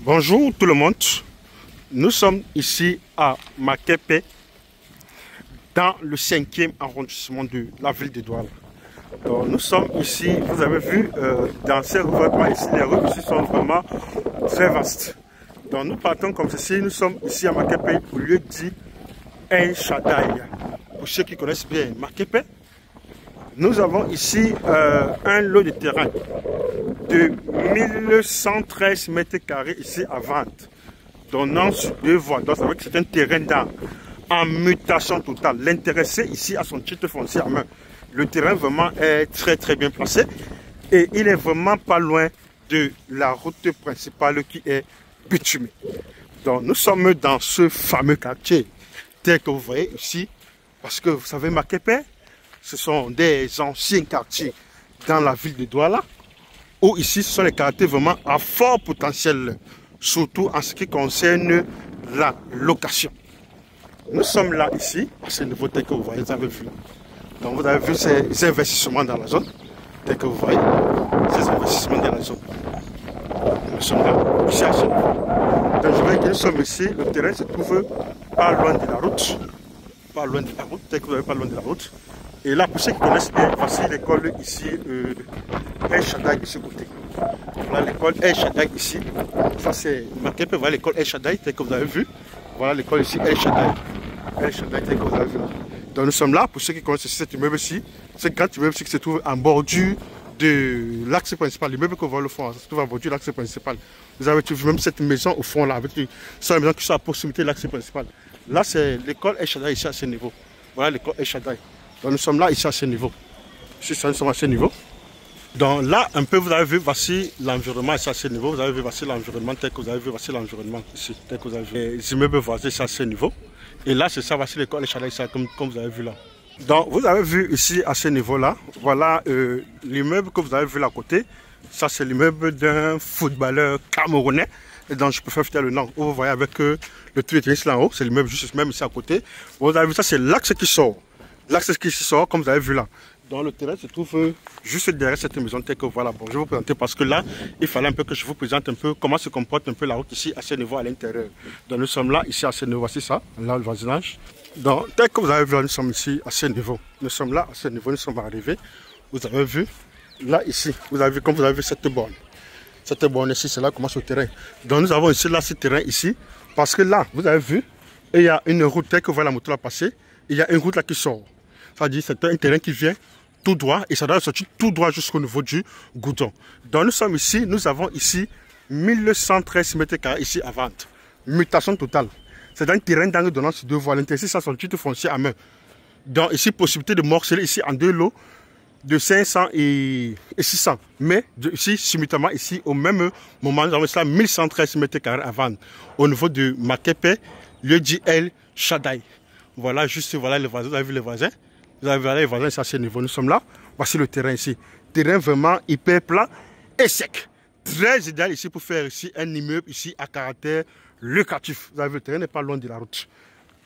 Bonjour tout le monde, nous sommes ici à Makepe, dans le 5e arrondissement de la ville de Douala. Donc, nous sommes ici, vous avez vu, dans ces rues, ici, les rues ici sont vraiment très vastes. Donc nous partons comme ceci, nous sommes ici à Makepe, au lieu dit El Shaddai. Pour ceux qui connaissent bien Makepe, nous avons ici un lot de terrain de 1113 mètres carrés ici à vente, donnant sur 2 voies. Donc, ça veut dire que c'est un terrain d'art en mutation totale. L'intéressé ici a son titre foncier en main. Le terrain vraiment est très bien placé et il est vraiment pas loin de la route principale qui est bitumée. Donc, nous sommes dans ce fameux quartier tel que vous voyez ici, parce que vous savez, Makepe, ce sont des anciens quartiers dans la ville de Douala, où ici ce sont les quartiers vraiment à fort potentiel, surtout en ce qui concerne la location. Nous sommes là ici, à ce niveau tel que vous voyez, vous avez vu. Donc vous avez vu ces investissements dans la zone, tel que vous voyez, ces investissements dans la zone. Nous sommes là, ici à ce niveau. Donc je vois que nous sommes ici, le terrain se trouve pas loin de la route, tel que vous avez pas loin de la route. Et là, pour ceux qui connaissent bien, voici l'école ici, El Shaddai de ce côté. Voilà l'école El Shaddai ici. Ça c'est Makepe, voilà l'école El Shaddai, tel que vous avez vu. Voilà l'école ici El Shaddai. El Shaddai, tel que vous avez vu. Donc nous sommes là, pour ceux qui connaissent cet immeuble-ci, ce grand immeuble-ci qui se trouve en bordure de l'axe principal. L'immeuble que vous voyez au fond, ça se trouve en bordure de l'axe principal. Vous avez vu même cette maison au fond là, avec les maisons qui sont à proximité de l'axe principal. Là c'est l'école El Shaddai ici à ce niveau. Voilà l'école El Shaddai. Donc nous sommes là ici à ce niveau. Ici nous sommes à ce niveau. Donc là un peu vous avez vu, voici l'environnement ici à ce niveau. Vous avez vu, voici l'environnement tel que vous avez vu, voici l'environnement ici tel que vous avez vu. Les immeubles voisins ici à ce niveau. Et là c'est ça, voici l'école El Shaddai ici comme vous avez vu là. Donc vous avez vu ici à ce niveau là, voilà l'immeuble que vous avez vu là à côté. Ça c'est l'immeuble d'un footballeur camerounais. Et donc je préfère faire le nom. Vous voyez avec le truc ici là en haut, c'est l'immeuble juste même ici à côté. Vous avez vu ça, c'est l'axe qui sort. L'axe qui sort, comme vous avez vu là. Donc le terrain se trouve juste derrière cette maison telle que voilà. Bon, je vais vous présenter parce que là, il fallait un peu que je vous présente un peu comment se comporte un peu la route ici à ce niveau à l'intérieur. Donc nous sommes là, ici à ce niveau, voici ça, là le voisinage. Donc tel que vous avez vu là, nous sommes ici à ce niveau. Nous sommes là à ce niveau, nous sommes arrivés. Vous avez vu, là ici, vous avez vu comme vous avez vu cette borne. Cette borne ici, c'est là commence le terrain. Donc nous avons ici là ce terrain ici, parce que là, vous avez vu, il y a une route telle que vous voyez la moto là passer, il y a une route là qui sort. C'est-à-dire c'est un terrain qui vient tout droit et ça doit sortir tout droit jusqu'au niveau du goudron. Donc nous sommes ici, nous avons ici 1113 mètres carrés ici à vente. Mutation totale. C'est un terrain d'angle donnant sur 2 voies. L'intéressé, ça son titre foncier à main. Donc ici, possibilité de morceler ici en 2 lots de 500 et 600. Mais ici, simultanément, ici, au même moment, nous avons ça 1113 mètres carrés à vendre. Au niveau de Makepe, lieu dit El Shaddai. Voilà, juste voilà les voisins, vous avez vu les voisins. Vous avez vu les voisins, c'est à ce niveau. Nous sommes là. Voici le terrain ici. Terrain vraiment hyper plat et sec. Très idéal ici pour faire ici un immeuble ici à caractère locatif. Vous avez vu, le terrain n'est pas loin de la route.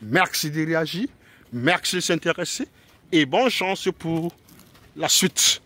Merci de réagir. Merci de s'intéresser. Et bonne chance pour la suite.